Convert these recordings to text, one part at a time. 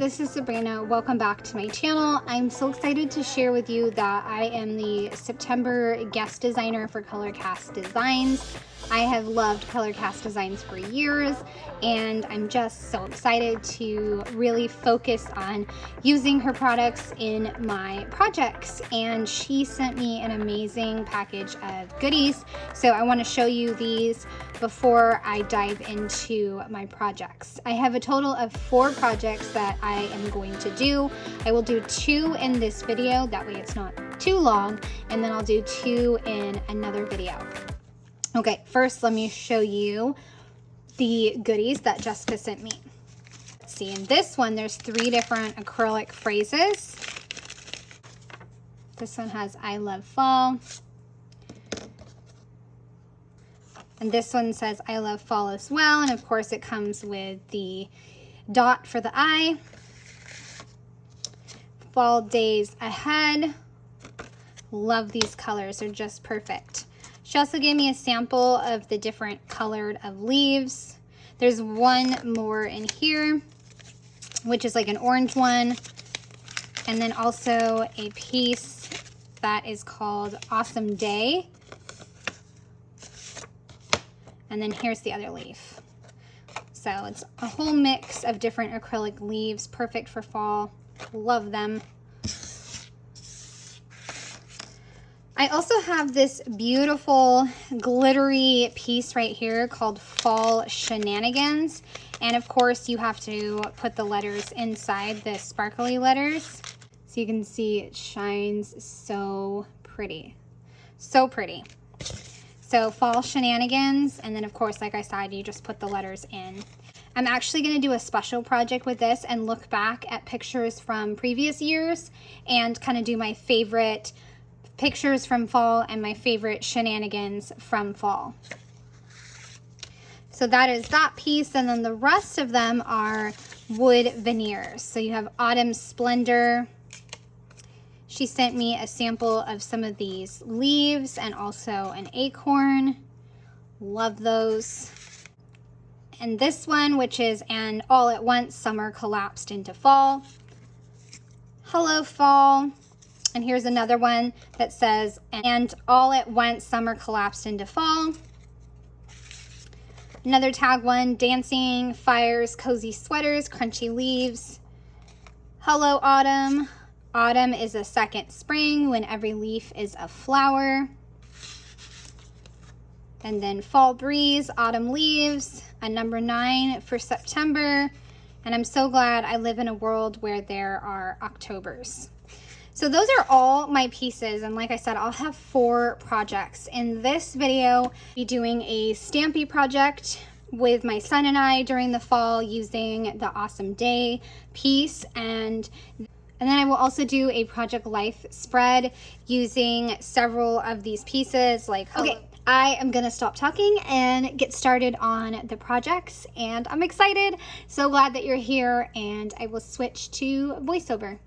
this is Sabrina. Welcome back to my channel. I'm so excited to share with you that I am the September guest designer for Colorcast Designs. I have loved Colorcast Designs for years, and I'm just so excited to really focus on using her products in my projects. And she sent me an amazing package of goodies, so I want to show you these before I dive into my projects. I have a total of 4 projects that I am going to do. I will do 2 in this video, that way it's not too long, and then I'll do 2 in another video. Okay, first let me show you the goodies that Jessica sent me. Let's see, in this one there's 3 different acrylic phrases. This one has I love fall. And this one says I love fall as well, and of course it comes with the dot for the eye. Fall days ahead. Love these colors, they're just perfect. She also gave me a sample of the different colored of leaves. There's one more in here, which is like an orange one. And then also a piece that is called Awesome Day. And then here's the other leaf. So it's a whole mix of different acrylic leaves, perfect for fall. Love them. I also have this beautiful glittery piece right here called Fall Shenanigans. And of course you have to put the letters inside the sparkly letters. So you can see it shines so pretty. So pretty. So Fall Shenanigans, and then of course, like I said, you just put the letters in. I'm actually going to do a special project with this and look back at pictures from previous years and kind of do my favorite pictures from fall and my favorite shenanigans from fall. So that is that piece, and then the rest of them are wood veneers. So you have Autumn Splendor. She sent me a sample of some of these leaves and also an acorn. Love those. And this one, which is And All at Once Summer Collapsed into Fall. Hello Fall. And here's another one that says And All at Once Summer Collapsed into Fall. Another tag one, Dancing Fires, Cozy Sweaters, Crunchy Leaves. Hello Autumn. Autumn is a second spring when every leaf is a flower. And then Fall Breeze, Autumn Leaves, a number 9 for September. And I'm so glad I live in a world where there are Octobers. So those are all my pieces, and like I said, I'll have 4 projects. In this video, I'll be doing a Stampy project with my son and I during the fall using the Awesome Day piece, and then I will also do a Project Life spread using several of these pieces. Okay, I am gonna stop talking and get started on the projects, and I'm excited. So glad that you're here, and I will switch to voiceover.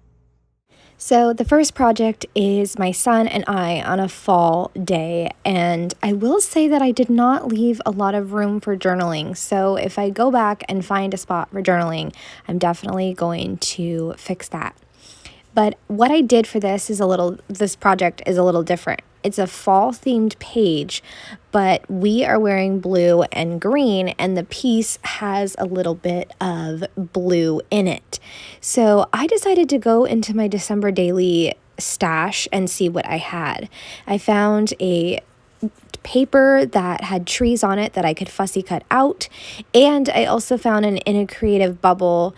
So the first project is my son and I on a fall day, and I will say that I did not leave a lot of room for journaling. So if I go back and find a spot for journaling, I'm definitely going to fix that. But what I did for this project is a little different. It's a fall themed page, but we are wearing blue and green, and the piece has a little bit of blue in it. So I decided to go into my December daily stash and see what I had. I found a paper that had trees on it that I could fussy cut out, and I also found an In a Creative Bubble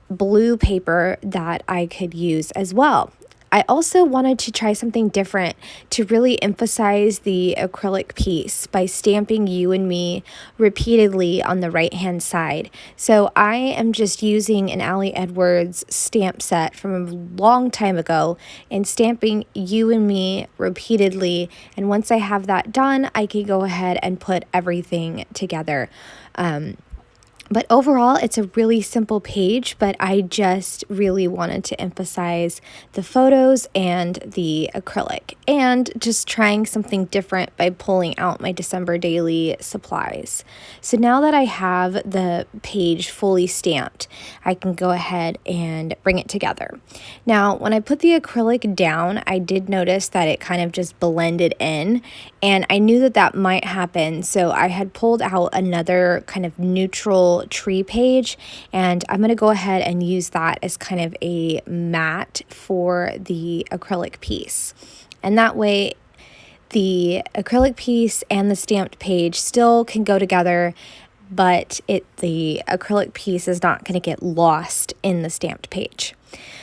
blue paper that I could use as well. I also wanted to try something different to really emphasize the acrylic piece by stamping You and Me repeatedly on the right hand side. So I am just using an Ali Edwards stamp set from a long time ago and stamping You and Me repeatedly, and once I have that done, I can go ahead and put everything together. But overall, it's a really simple page, but I just really wanted to emphasize the photos and the acrylic and just trying something different by pulling out my December daily supplies. So now that I have the page fully stamped, I can go ahead and bring it together. Now, when I put the acrylic down, I did notice that it kind of just blended in, and I knew that that might happen. So I had pulled out another kind of neutral tree page, and I'm going to go ahead and use that as kind of a mat for the acrylic piece. And that way the acrylic piece and the stamped page still can go together, but the acrylic piece is not going to get lost in the stamped page.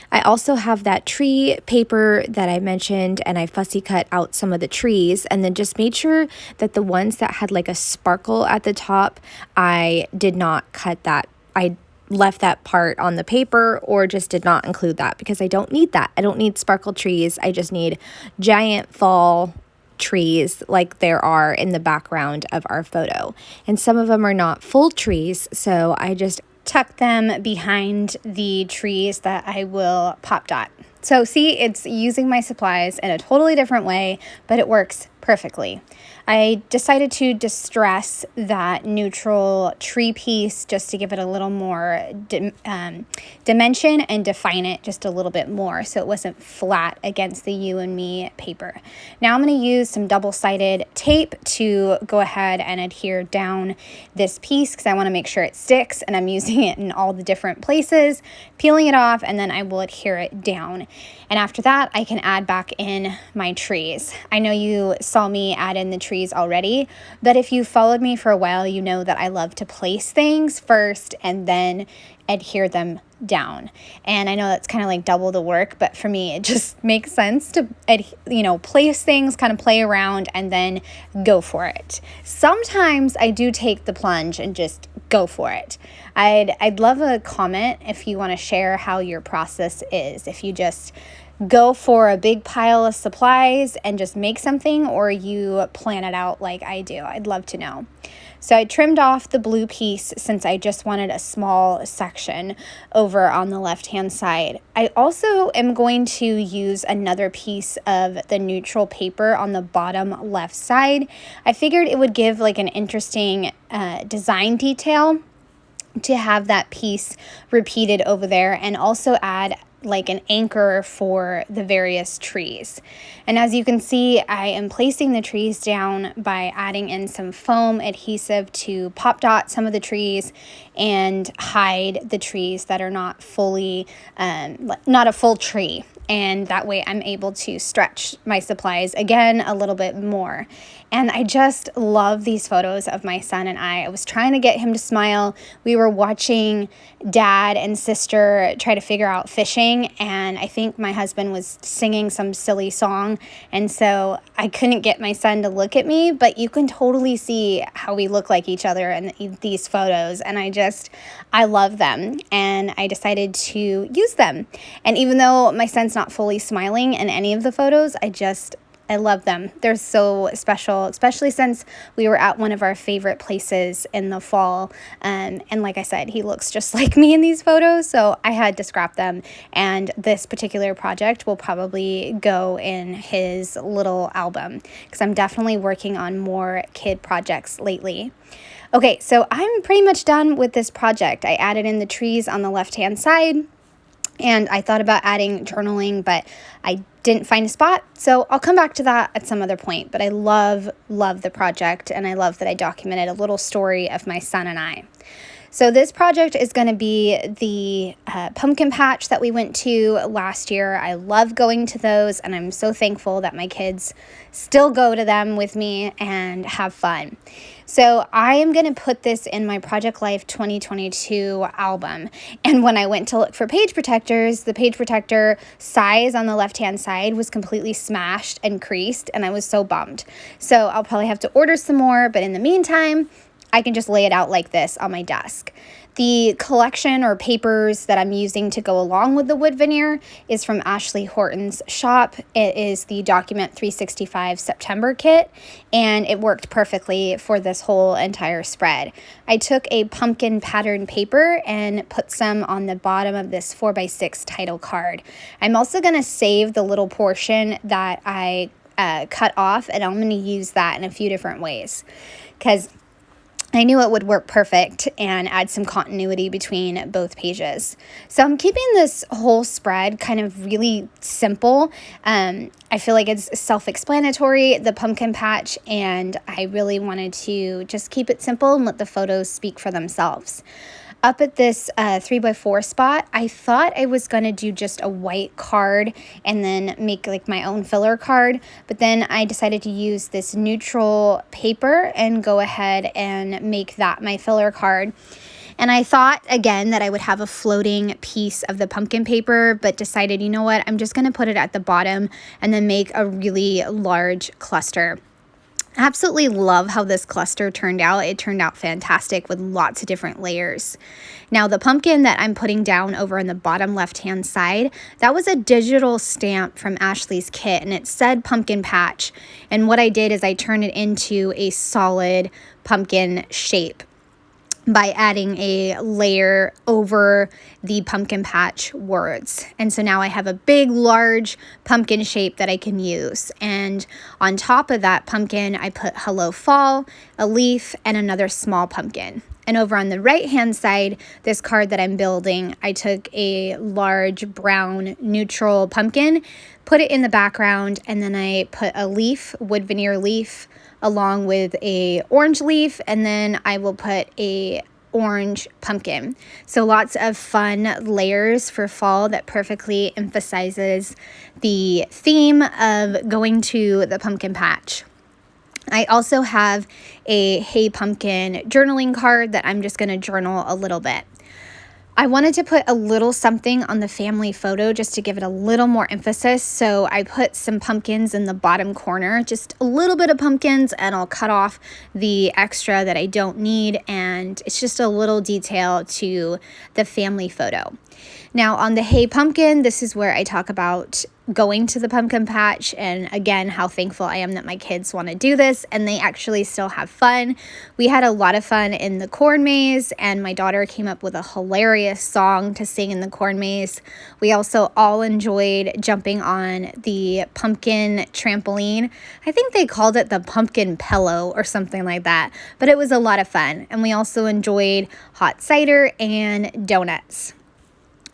I also have that tree paper that I mentioned, and I fussy cut out some of the trees and then just made sure that the ones that had like a sparkle at the top, I did not cut that. I left that part on the paper or just did not include that because I don't need that. I don't need sparkle trees. I just need giant fall trees like there are in the background of our photo. And some of them are not full trees, so I just tuck them behind the trees that I will pop dot. So see, it's using my supplies in a totally different way, but it works perfectly. I decided to distress that neutral tree piece just to give it a little more dimension and define it just a little bit more so it wasn't flat against the You and Me paper. Now I'm going to use some double-sided tape to go ahead and adhere down this piece because I want to make sure it sticks, and I'm using it in all the different places, peeling it off, and then I will adhere it down. And after that, I can add back in my trees. I know you saw me add in the trees already, but if you followed me for a while, you know that I love to place things first and then adhere them down. And I know that's kind of like double the work, but for me, it just makes sense to, place things, kind of play around, and then go for it. Sometimes I do take the plunge and just go for it. I'd love a comment if you want to share how your process is. If you just go for a big pile of supplies and just make something, or you plan it out like I do. I'd love to know. So I trimmed off the blue piece since I just wanted a small section over on the left-hand side. I also am going to use another piece of the neutral paper on the bottom left side. I figured it would give like an interesting design detail to have that piece repeated over there, and also add like an anchor for the various trees. And as you can see, I am placing the trees down by adding in some foam adhesive to pop dot some of the trees and hide the trees that are not fully, not a full tree. And that way I'm able to stretch my supplies again a little bit more. And I just love these photos of my son and I. I was trying to get him to smile. We were watching dad and sister try to figure out fishing, and I think my husband was singing some silly song, and so I couldn't get my son to look at me, but you can totally see how we look like each other in these photos, and I love them, and I decided to use them. And even though my son's not fully smiling in any of the photos, I love them. They're so special, especially since we were at one of our favorite places in the fall. And like I said, he looks just like me in these photos, so I had to scrap them. And this particular project will probably go in his little album because I'm definitely working on more kid projects lately. Okay, so I'm pretty much done with this project. I added in the trees on the left-hand side, and I thought about adding journaling, but I didn't find a spot, so I'll come back to that at some other point. But I love the project, and I love that I documented a little story of my son and I. So this project is going to be the pumpkin patch that we went to last year. I love going to those, and I'm so thankful that my kids still go to them with me and have fun. So I am going to put this in my Project Life 2022 album. And when I went to look for page protectors, the page protector size on the left-hand side was completely smashed and creased, and I was so bummed. So I'll probably have to order some more, but in the meantime, I can just lay it out like this on my desk. The collection or papers that I'm using to go along with the wood veneer is from Ashley Horton's shop. It is the Document 365 September kit, and it worked perfectly for this whole entire spread. I took a pumpkin pattern paper and put some on the bottom of this 4x6 title card. I'm also going to save the little portion that I cut off, and I'm going to use that in a few different ways because I knew it would work perfect and add some continuity between both pages. So I'm keeping this whole spread kind of really simple. I feel like it's self-explanatory, the pumpkin patch, and I really wanted to just keep it simple and let the photos speak for themselves. Up at this 3x4 spot, I thought I was going to do just a white card and then make like my own filler card, but then I decided to use this neutral paper and go ahead and make that my filler card. And I thought, again, that I would have a floating piece of the pumpkin paper, but decided, you know what, I'm just going to put it at the bottom and then make a really large cluster. Absolutely love how this cluster turned out. It turned out fantastic with lots of different layers. Now the pumpkin that I'm putting down over on the bottom left-hand side, that was a digital stamp from Ashley's kit, and it said pumpkin patch. And what I did is I turned it into a solid pumpkin shape by adding a layer over the pumpkin patch words. And so now I have a big, large pumpkin shape that I can use. And on top of that pumpkin, I put Hello Fall, a leaf, and another small pumpkin. And over on the right-hand side, this card that I'm building, I took a large brown neutral pumpkin, put it in the background, and then I put a leaf, wood veneer leaf, along with a orange leaf, and then I will put a orange pumpkin. So lots of fun layers for fall that perfectly emphasizes the theme of going to the pumpkin patch. I also have a Hey Pumpkin journaling card that I'm just going to journal a little bit. I wanted to put a little something on the family photo just to give it a little more emphasis, so I put some pumpkins in the bottom corner, just a little bit of pumpkins, and I'll cut off the extra that I don't need, and it's just a little detail to the family photo. Now on the Hey Pumpkin, this is where I talk about going to the pumpkin patch, and again, how thankful I am that my kids want to do this and they actually still have fun. We had a lot of fun in the corn maze, and my daughter came up with a hilarious song to sing in the corn maze. We also all enjoyed jumping on the pumpkin trampoline. I think they called it the pumpkin pillow or something like that, but it was a lot of fun. And we also enjoyed hot cider and donuts.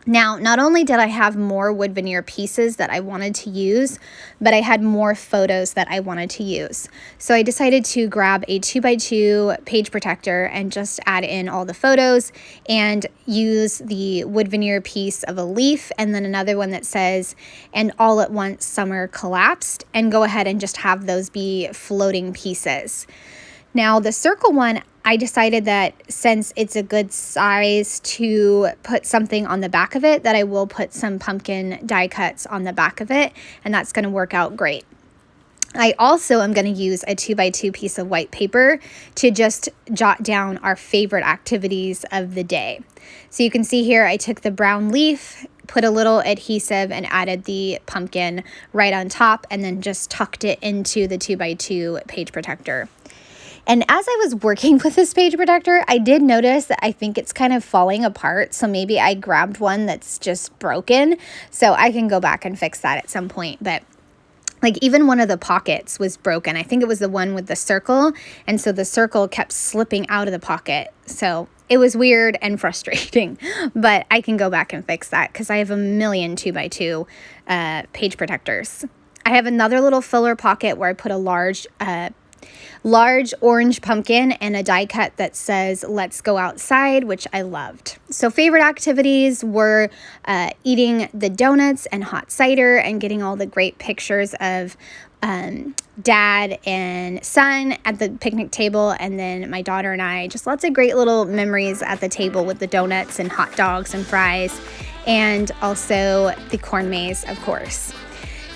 Now, not only did I have more wood veneer pieces that I wanted to use, but I had more photos that I wanted to use. So I decided to grab a 2x2 page protector and just add in all the photos and use the wood veneer piece of a leaf and then another one that says, "And all at once summer collapsed," and go ahead and just have those be floating pieces. Now, the circle one, I decided that since it's a good size to put something on the back of it, that I will put some pumpkin die cuts on the back of it, and that's going to work out great. I also am going to use a 2x2 piece of white paper to just jot down our favorite activities of the day. So you can see here, I took the brown leaf, put a little adhesive, and added the pumpkin right on top, and then just tucked it into the 2x2 page protector. And as I was working with this page protector, I did notice that I think it's kind of falling apart. So maybe I grabbed one that's just broken. So I can go back and fix that at some point. But like even one of the pockets was broken. I think it was the one with the circle. And so the circle kept slipping out of the pocket. So it was weird and frustrating. But I can go back and fix that because I have a million 2x2 page protectors. I have another little filler pocket where I put a large orange pumpkin and a die cut that says "Let's go outside," which I loved. So favorite activities were eating the donuts and hot cider and getting all the great pictures of dad and son at the picnic table, and then my daughter and I, just lots of great little memories at the table with the donuts and hot dogs and fries, and also the corn maze, of course.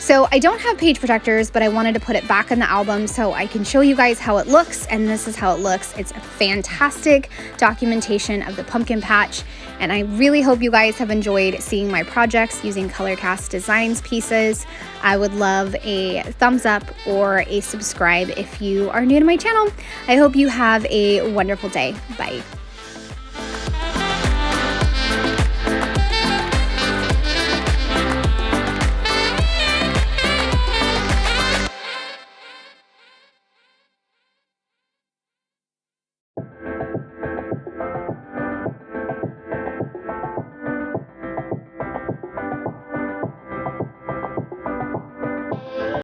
So I don't have page protectors, but I wanted to put it back in the album so I can show you guys how it looks, and this is how it looks. It's a fantastic documentation of the pumpkin patch, and I really hope you guys have enjoyed seeing my projects using Colorcast Designs pieces. I would love a thumbs up or a subscribe if you are new to my channel. I hope you have a wonderful day. Bye.